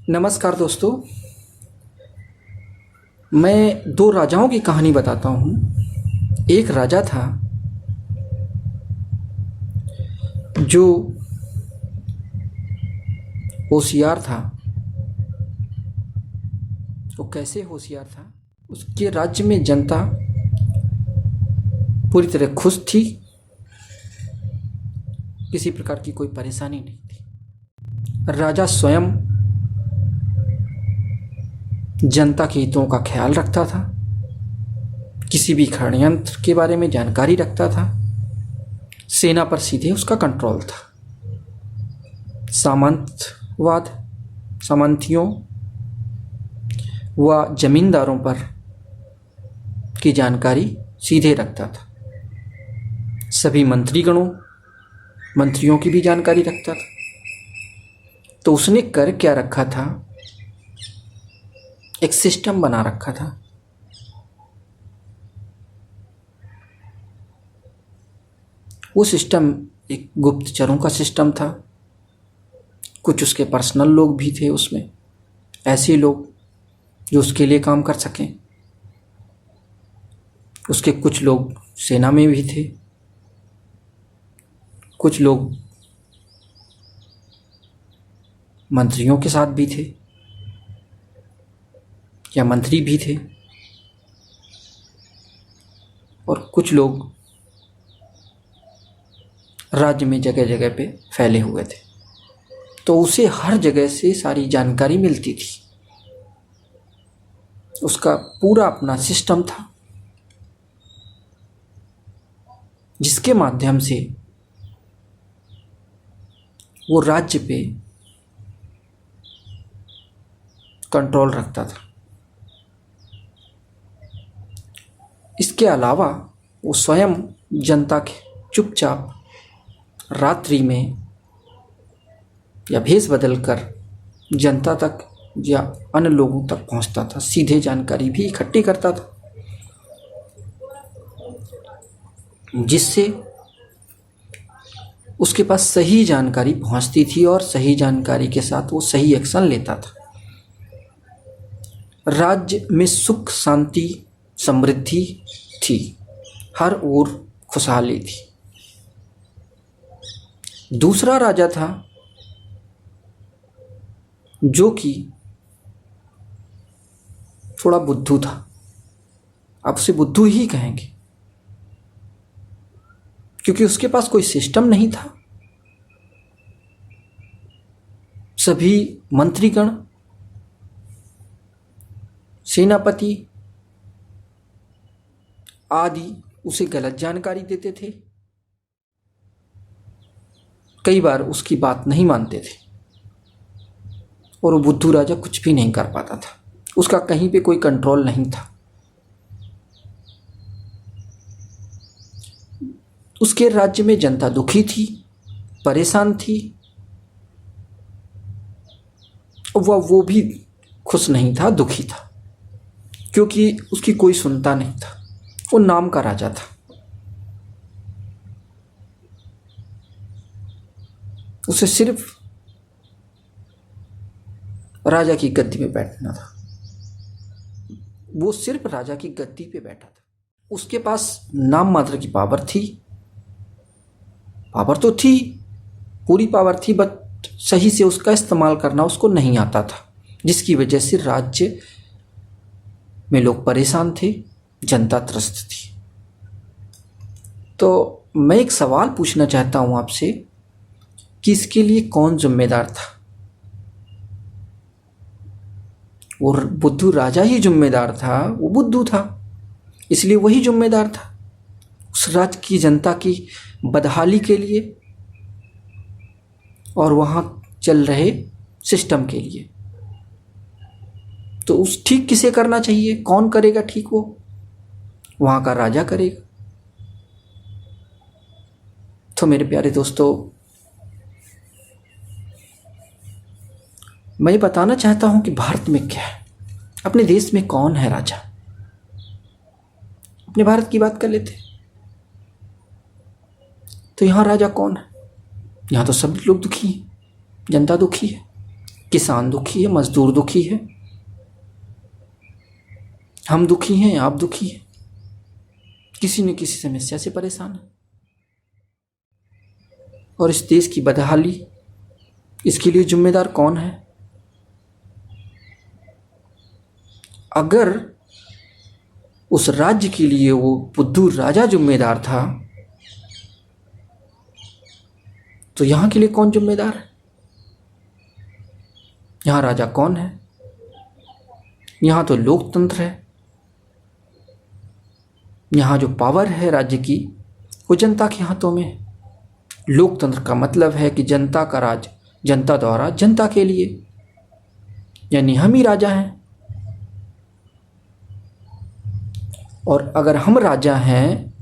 नमस्कार दोस्तों। मैं दो राजाओं की कहानी बताता हूँ। एक राजा था जो होशियार था। वो कैसे होशियार था? उसके राज्य में जनता पूरी तरह खुश थी। किसी प्रकार की कोई परेशानी नहीं थी। राजा स्वयं जनता के हितों का ख्याल रखता था, किसी भी षड्यंत्र के बारे में जानकारी रखता था। सेना पर सीधे उसका कंट्रोल था। सामंतवाद, सामंतियों व जमींदारों पर की जानकारी सीधे रखता था। सभी मंत्रियों की भी जानकारी रखता था। तो उसने कर क्या रखा था? एक सिस्टम बना रखा था। वो सिस्टम एक गुप्तचरों का सिस्टम था। कुछ उसके पर्सनल लोग भी थे उसमें, ऐसे लोग जो उसके लिए काम कर सकें। उसके कुछ लोग सेना में भी थे, कुछ लोग मंत्रियों के साथ भी थे या मंत्री भी थे, और कुछ लोग राज्य में जगह जगह पे फैले हुए थे। तो उसे हर जगह से सारी जानकारी मिलती थी। उसका पूरा अपना सिस्टम था जिसके माध्यम से वो राज्य पे कंट्रोल रखता था। इसके अलावा वो स्वयं जनता के चुपचाप रात्रि में या भेष बदलकर जनता तक या अन्य लोगों तक पहुंचता था। सीधे जानकारी भी इकट्ठी करता था, जिससे उसके पास सही जानकारी पहुंचती थी और सही जानकारी के साथ वो सही एक्शन लेता था। राज्य में सुख, शांति, समृद्धि थी। हर ओर खुशहाली थी। दूसरा राजा था जो कि थोड़ा बुद्धू था। आप उसे बुद्धू ही कहेंगे, क्योंकि उसके पास कोई सिस्टम नहीं था। सभी मंत्रीगण, सेनापति आदि उसे गलत जानकारी देते थे। कई बार उसकी बात नहीं मानते थे और वो बुद्धू राजा कुछ भी नहीं कर पाता था। उसका कहीं पे कोई कंट्रोल नहीं था। उसके राज्य में जनता दुखी थी, परेशान थी। वो भी खुश नहीं था, दुखी था, क्योंकि उसकी कोई सुनता नहीं था। वो नाम का राजा था। उसे सिर्फ राजा की गद्दी में बैठना था। वो सिर्फ राजा की गद्दी पे बैठा था। उसके पास नाम मात्र की पावर थी। पावर तो थी, पूरी पावर थी, बट सही से उसका इस्तेमाल करना उसको नहीं आता था, जिसकी वजह से राज्य में लोग परेशान थे, जनता त्रस्त थी। तो मैं एक सवाल पूछना चाहता हूं आपसे कि इसके लिए कौन जिम्मेदार था? वो बुद्धू राजा ही जिम्मेदार था। वो बुद्धू था, इसलिए वही जिम्मेदार था उस राज्य की जनता की बदहाली के लिए और वहां चल रहे सिस्टम के लिए। तो उस ठीक किसे करना चाहिए? कौन करेगा ठीक? वो वहां का राजा करेगा। तो मेरे प्यारे दोस्तों, मैं ये बताना चाहता हूं कि भारत में क्या है, अपने देश में कौन है राजा। अपने भारत की बात कर लेते। तो यहां राजा कौन है? यहां तो सब लोग दुखी हैं, जनता दुखी है। किसान दुखी है, मजदूर दुखी है, हम दुखी हैं, आप दुखी हैं, किसी न किसी समस्या से परेशान है। और इस देश की बदहाली, इसके लिए जिम्मेदार कौन है? अगर उस राज्य के लिए वो बुद्धू राजा जिम्मेदार था, तो यहां के लिए कौन जिम्मेदार है? यहां राजा कौन है? यहां तो लोकतंत्र है। यहां जो पावर है राज्य की, वो जनता के हाथों में है। लोकतंत्र का मतलब है कि जनता का राज, जनता द्वारा, जनता के लिए, यानी हम ही राजा हैं। और अगर हम राजा हैं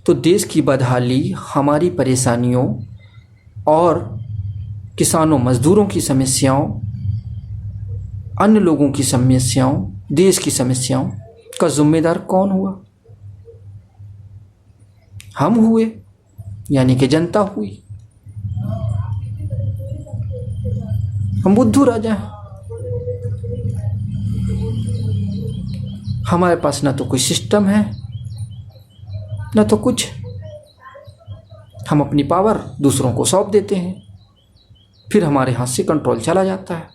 तो देश की बदहाली, हमारी परेशानियों और किसानों मजदूरों की समस्याओं, अन्य लोगों की समस्याओं, देश की समस्याओं का जिम्मेदार कौन हुआ? हम हुए, यानी कि जनता हुई। हम बुद्धू राजा हैं। हमारे पास ना तो कोई सिस्टम है, ना तो कुछ। हम अपनी पावर दूसरों को सौंप देते हैं, फिर हमारे हाथ से कंट्रोल चला जाता है।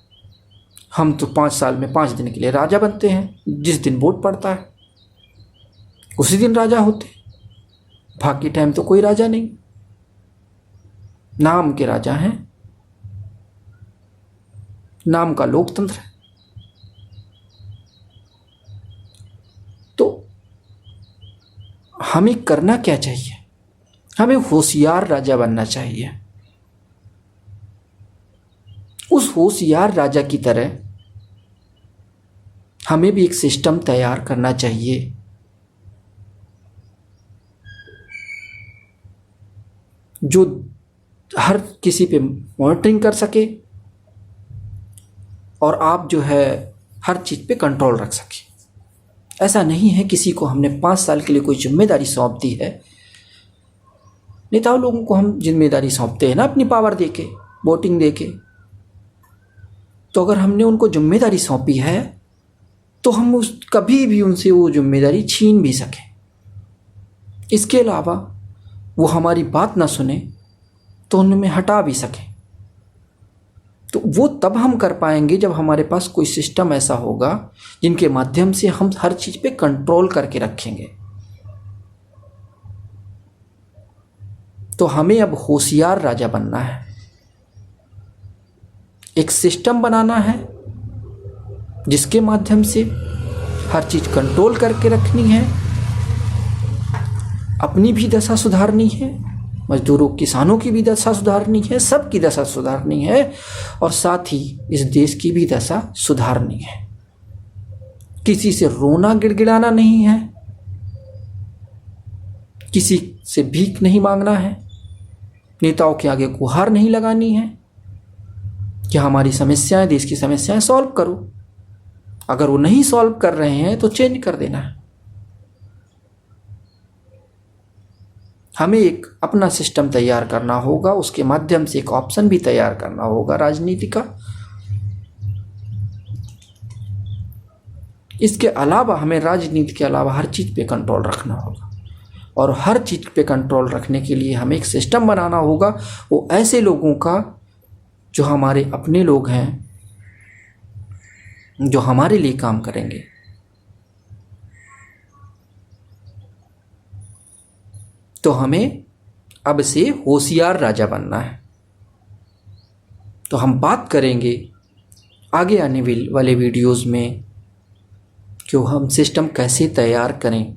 हम तो 5 साल में 5 दिन के लिए राजा बनते हैं। जिस दिन वोट पड़ता है उसी दिन राजा होते हैं। बाकी टाइम तो कोई राजा नहीं, नाम के राजा हैं, नाम का लोकतंत्र है। तो हमें करना क्या चाहिए? हमें होशियार राजा बनना चाहिए। उस होशियार राजा की तरह हमें भी एक सिस्टम तैयार करना चाहिए जो हर किसी पे मॉनिटरिंग कर सके और आप जो है हर चीज़ पे कंट्रोल रख सके। ऐसा नहीं है किसी को हमने 5 साल के लिए कोई जिम्मेदारी सौंप दी है। नेताओं लोगों को हम जिम्मेदारी सौंपते हैं ना अपनी पावर देके, वोटिंग देके। तो अगर हमने उनको जिम्मेदारी सौंपी है तो हम कभी भी उनसे वो जिम्मेदारी छीन भी सकें। इसके अलावा वो हमारी बात ना सुने तो उनमें हटा भी सकें। तो वो तब हम कर पाएंगे जब हमारे पास कोई सिस्टम ऐसा होगा जिनके माध्यम से हम हर चीज़ पे कंट्रोल करके रखेंगे। तो हमें अब होशियार राजा बनना है। एक सिस्टम बनाना है जिसके माध्यम से हर चीज़ कंट्रोल करके रखनी है, अपनी भी दशा सुधारनी है, मजदूरों किसानों की भी दशा सुधारनी है, सबकी दशा सुधारनी है, और साथ ही इस देश की भी दशा सुधारनी है। किसी से रोना गिड़गिड़ाना नहीं है, किसी से भीख नहीं मांगना है, नेताओं के आगे गुहार नहीं लगानी है कि हमारी समस्याएं, देश की समस्याएं सॉल्व करो। अगर वो नहीं सॉल्व कर रहे हैं तो चेंज कर देना है। हमें एक अपना सिस्टम तैयार करना होगा, उसके माध्यम से एक ऑप्शन भी तैयार करना होगा राजनीति का। इसके अलावा हमें राजनीति के अलावा हर चीज़ पे कंट्रोल रखना होगा, और हर चीज़ पे कंट्रोल रखने के लिए हमें एक सिस्टम बनाना होगा, वो ऐसे लोगों का जो हमारे अपने लोग हैं, जो हमारे लिए काम करेंगे। तो हमें अब से होशियार राजा बनना है। तो हम बात करेंगे आगे आने वाले वीडियोस में कि हम सिस्टम कैसे तैयार करें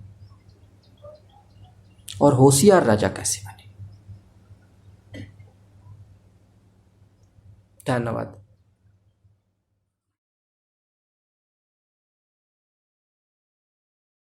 और होशियार राजा कैसे बने। धन्यवाद।